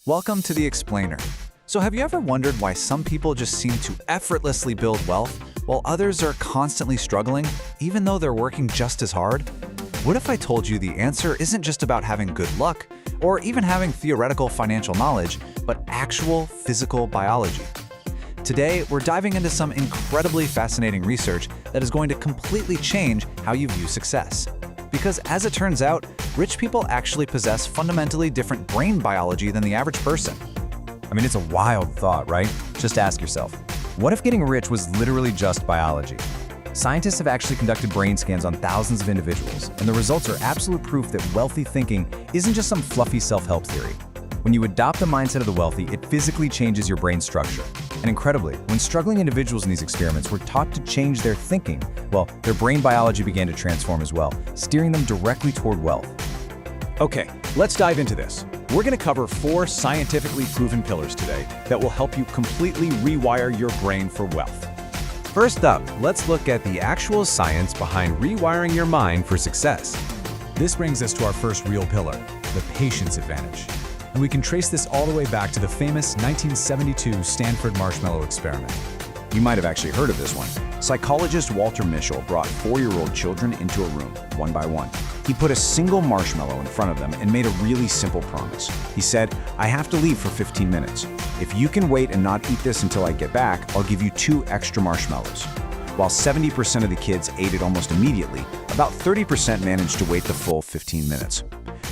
Welcome to The Explainer. So have you ever wondered why some people just seem to effortlessly build wealth, while others are constantly struggling, even though they're working just as hard? What if I told you the answer isn't just about having good luck, or even having theoretical financial knowledge, but actual physical biology? Today, we're diving into some incredibly fascinating research that is going to completely change how you view success. Because as it turns out, rich people actually possess fundamentally different brain biology than the average person. I mean, it's a wild thought, right? Just ask yourself, what if getting rich was literally just biology? Scientists have actually conducted brain scans on thousands of individuals, and the results are absolute proof that wealthy thinking isn't just some fluffy self-help theory. When you adopt the mindset of the wealthy, it physically changes your brain structure. And incredibly, when struggling individuals in these experiments were taught to change their thinking, well, their brain biology began to transform as well, steering them directly toward wealth. Okay, let's dive into this. We're going to cover 4 scientifically proven pillars today that will help you completely rewire your brain for wealth. First up, let's look at the actual science behind rewiring your mind for success. This brings us to our first real pillar, the patience advantage. And we can trace this all the way back to the famous 1972 Stanford marshmallow experiment. You might have actually heard of this one. Psychologist Walter Mischel brought 4-year-old children into a room, one by one. He put a single marshmallow in front of them and made a really simple promise. He said, "I have to leave for 15 minutes. If you can wait and not eat this until I get back, I'll give you 2 extra marshmallows." While 70% of the kids ate it almost immediately, about 30% managed to wait the full 15 minutes.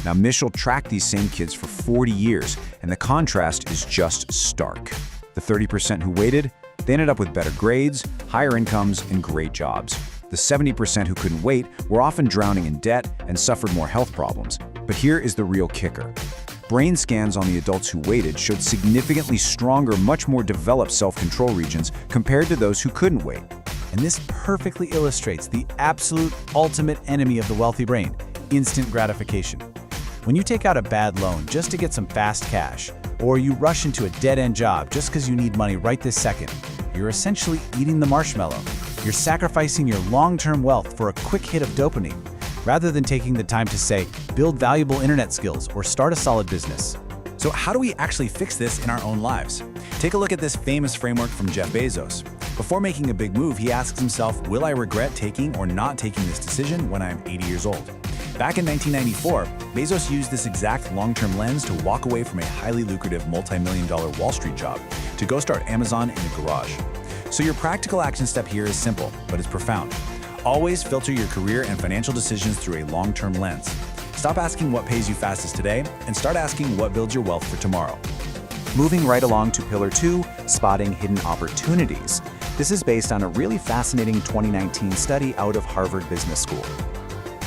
Now, Mischel tracked these same kids for 40 years, and the contrast is just stark. The 30% who waited, they ended up with better grades, higher incomes, and great jobs. The 70% who couldn't wait were often drowning in debt and suffered more health problems. But here is the real kicker. Brain scans on the adults who waited showed significantly stronger, much more developed self-control regions compared to those who couldn't wait. And this perfectly illustrates the absolute ultimate enemy of the wealthy brain, instant gratification. When you take out a bad loan just to get some fast cash, or you rush into a dead-end job just because you need money right this second, you're essentially eating the marshmallow. You're sacrificing your long-term wealth for a quick hit of dopamine, rather than taking the time to, say, build valuable internet skills or start a solid business. So how do we actually fix this in our own lives? Take a look at this famous framework from Jeff Bezos. Before making a big move, he asks himself, will I regret taking or not taking this decision when I'm 80 years old? Back in 1994, Bezos used this exact long-term lens to walk away from a highly lucrative multi-million-dollar Wall Street job to go start Amazon in a garage. So your practical action step here is simple, but it's profound. Always filter your career and financial decisions through a long-term lens. Stop asking what pays you fastest today and start asking what builds your wealth for tomorrow. Moving right along to Pillar 2, spotting hidden opportunities. This is based on a really fascinating 2019 study out of Harvard Business School.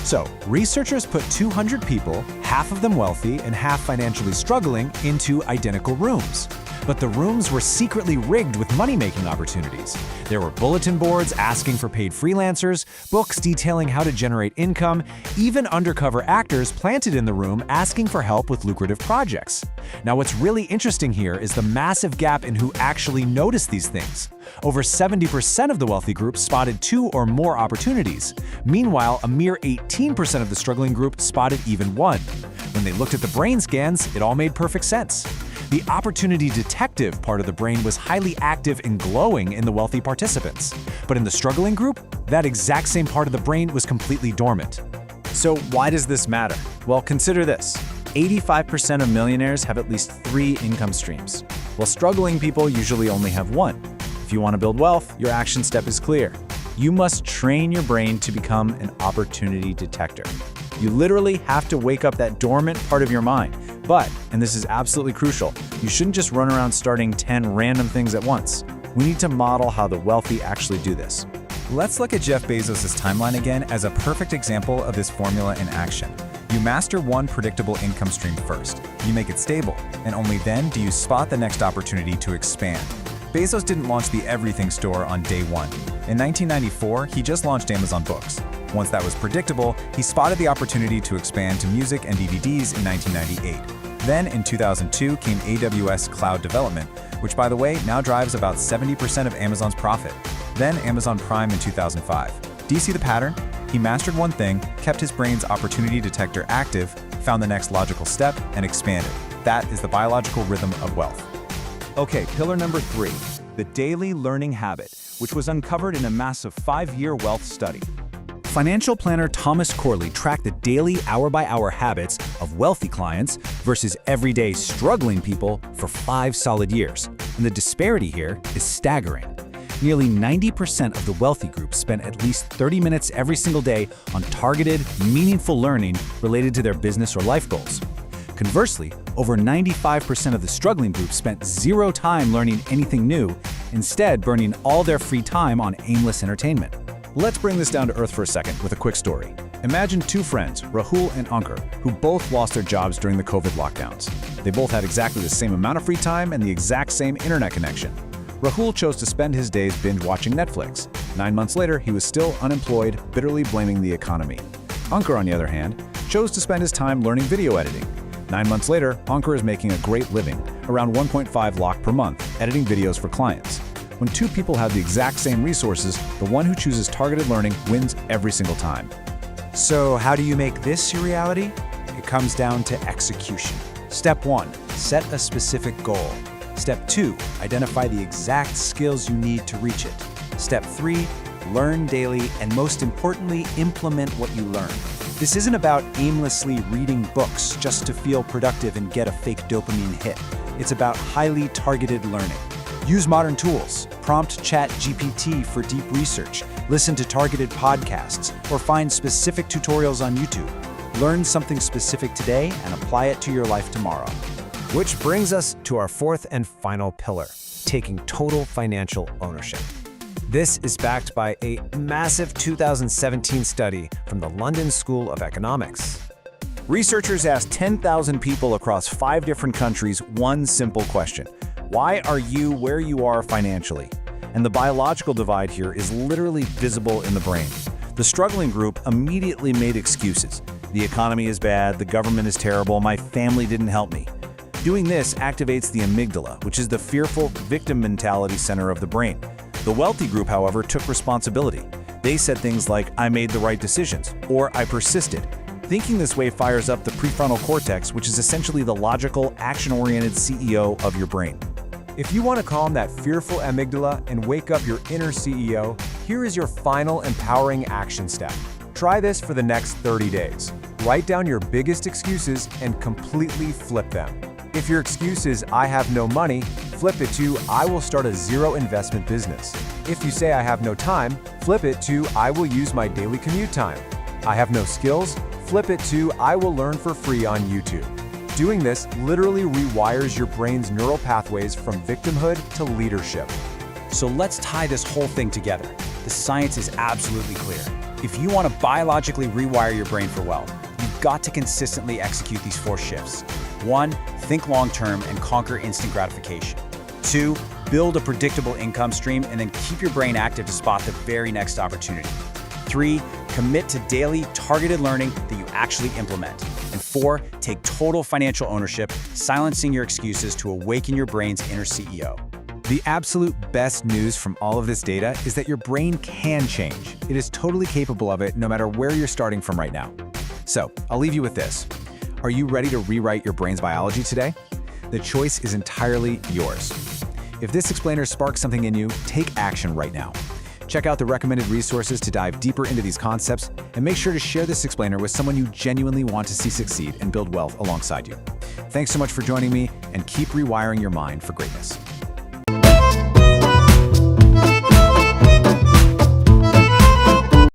So, researchers put 200 people, half of them wealthy and half financially struggling, into identical rooms. But the rooms were secretly rigged with money-making opportunities. There were bulletin boards asking for paid freelancers, books detailing how to generate income, even undercover actors planted in the room asking for help with lucrative projects. Now, what's really interesting here is the massive gap in who actually noticed these things. Over 70% of the wealthy group spotted 2 or more opportunities. Meanwhile, a mere 18% of the struggling group spotted even 1. When they looked at the brain scans, it all made perfect sense. The opportunity detective part of the brain was highly active and glowing in the wealthy participants. But in the struggling group, that exact same part of the brain was completely dormant. So why does this matter? Well, consider this. 85% of millionaires have at least 3 income streams, while struggling people usually only have 1. If you want to build wealth, your action step is clear. You must train your brain to become an opportunity detector. You literally have to wake up that dormant part of your mind. But, and this is absolutely crucial, you shouldn't just run around starting 10 random things at once. We need to model how the wealthy actually do this. Let's look at Jeff Bezos' timeline again as a perfect example of this formula in action. You master one predictable income stream first. You make it stable, and only then do you spot the next opportunity to expand. Bezos didn't launch the everything store on day 1. In 1994, he just launched Amazon Books. Once that was predictable, he spotted the opportunity to expand to music and DVDs in 1998. Then, in 2002, came AWS Cloud Development, which, by the way, now drives about 70% of Amazon's profit. Then Amazon Prime in 2005. Do you see the pattern? He mastered one thing, kept his brain's opportunity detector active, found the next logical step, and expanded. That is the biological rhythm of wealth. Okay, pillar number 3, the daily learning habit, which was uncovered in a massive 5-year wealth study. Financial planner Thomas Corley tracked the daily hour-by-hour habits of wealthy clients versus everyday struggling people for 5 solid years. And the disparity here is staggering. Nearly 90% of the wealthy group spent at least 30 minutes every single day on targeted, meaningful learning related to their business or life goals. Conversely, over 95% of the struggling group spent 0 time learning anything new, instead burning all their free time on aimless entertainment. Let's bring this down to earth for a second with a quick story. Imagine 2 friends, Rahul and Ankur, who both lost their jobs during the COVID lockdowns. They both had exactly the same amount of free time and the exact same internet connection. Rahul chose to spend his days binge-watching Netflix. 9 months later, he was still unemployed, bitterly blaming the economy. Ankur, on the other hand, chose to spend his time learning video editing. 9 months later, Ankur is making a great living, around 1.5 lakh per month, editing videos for clients. When 2 people have the exact same resources, the one who chooses targeted learning wins every single time. So how do you make this your reality? It comes down to execution. Step 1, set a specific goal. Step 2, identify the exact skills you need to reach it. Step 3, learn daily, and most importantly, implement what you learn. This isn't about aimlessly reading books just to feel productive and get a fake dopamine hit. It's about highly targeted learning. Use modern tools, prompt ChatGPT for deep research, listen to targeted podcasts, or find specific tutorials on YouTube. Learn something specific today and apply it to your life tomorrow. Which brings us to our 4th and final pillar, taking total financial ownership. This is backed by a massive 2017 study from the London School of Economics. Researchers asked 10,000 people across 5 different countries one simple question: why are you where you are financially? And the biological divide here is literally visible in the brain. The struggling group immediately made excuses. The economy is bad, the government is terrible, my family didn't help me. Doing this activates the amygdala, which is the fearful victim mentality center of the brain. The wealthy group, however, took responsibility. They said things like, I made the right decisions, or I persisted. Thinking this way fires up the prefrontal cortex, which is essentially the logical, action-oriented CEO of your brain. If you want to calm that fearful amygdala and wake up your inner CEO, here is your final empowering action step. Try this for the next 30 days. Write down your biggest excuses and completely flip them. If your excuse is, I have no money, flip it to, I will start a 0 investment business. If you say I have no time, flip it to, I will use my daily commute time. I have no skills, flip it to, I will learn for free on YouTube. Doing this literally rewires your brain's neural pathways from victimhood to leadership. So let's tie this whole thing together. The science is absolutely clear. If you want to biologically rewire your brain for wealth, you've got to consistently execute these 4 shifts. 1, think long-term and conquer instant gratification. 2, build a predictable income stream and then keep your brain active to spot the very next opportunity. 3, commit to daily targeted learning that you actually implement. And 4, take total financial ownership, silencing your excuses to awaken your brain's inner CEO. The absolute best news from all of this data is that your brain can change. It is totally capable of it no matter where you're starting from right now. So, I'll leave you with this. Are you ready to rewrite your brain's biology today? The choice is entirely yours. If this explainer sparks something in you, take action right now. Check out the recommended resources to dive deeper into these concepts, and make sure to share this explainer with someone you genuinely want to see succeed and build wealth alongside you. Thanks so much for joining me, and keep rewiring your mind for greatness.